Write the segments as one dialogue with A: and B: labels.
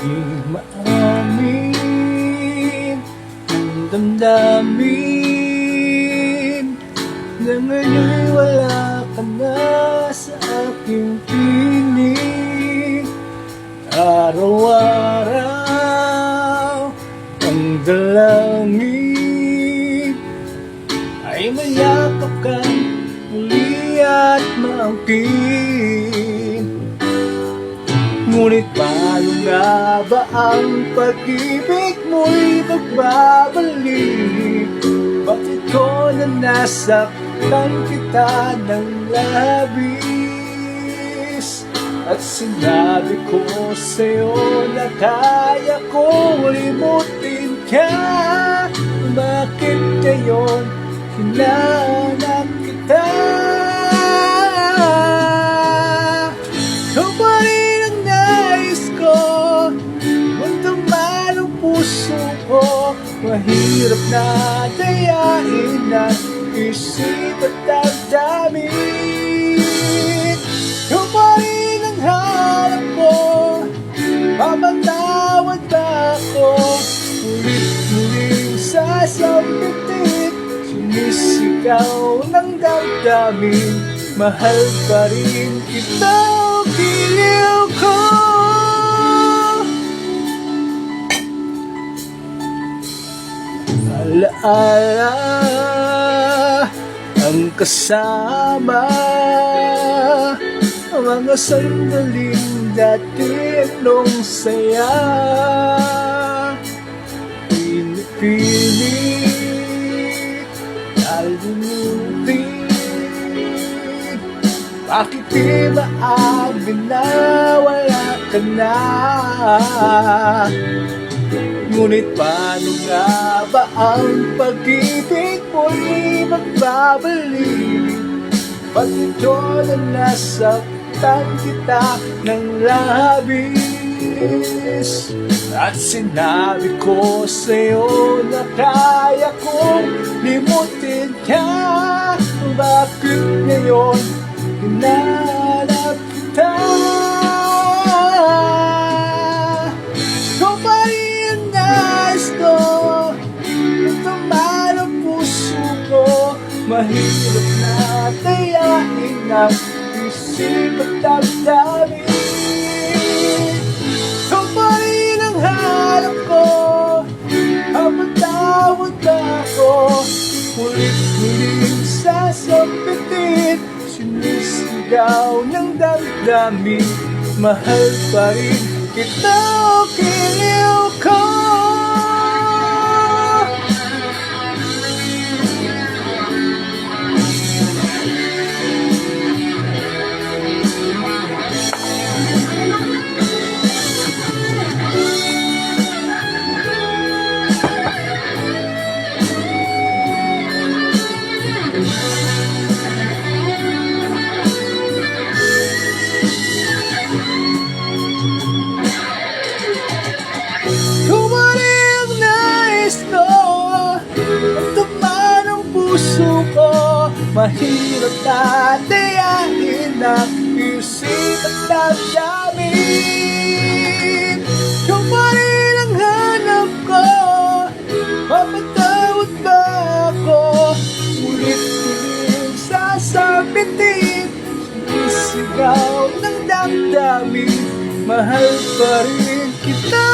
A: Di maamin ang damdamin na ngayon'y wala ka na sa aking piling. Araw-araw ang dalangin ay mayakap kang muli at maangkin. Ngunit paano nga ba ang pag-ibig mo'y magbabalik? Bakit ko na nasaktan kita ng labis? At sinabi ko sa'yo na kaya ko limutin ka. Bakit ngayon hinanap kita? Ikaw pa rin ang nais ko, muntong man ang puso ko. Mahirap na dayain at isip at damdamin. Ikaw pa rin ang hanap ko, mamatawad ba ako? Ulit-ulit sasabitin, sinisigaw ng damdamin. Mahal pa rin kita, giliw ko. Alaala ang kasama, ang mga sandaling dati nung saya. Pinipilit alimutin, bakit di maamin na wala ka na? Ngunit paano nga ba ang pag-ibig mo'y magbabalik? Ba't ito na nasaktan kita ng labis? At sinabi ko sa'yo na kaya kong limutin ka. Bakit ngayon hinanap kita? Ikaw pa rin ang nais ko, ito man ang puso ko. Mahirap na tayain ang isip at damdamin. Ikaw pa rin ang hanap ko, mapatawad ako. Ulit-ulit sasabitin, sinisigaw ng damdamin. Mahal pa rin kita, giliw ko. Mahirap na dayain ang isip at damdamin. Ikaw pa rin ang hanap ko, mapatawad ba ako? Ulit-ulit sasabitin, sinisigaw ng damdamin. Mahal pa rin kita,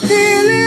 A: giliw.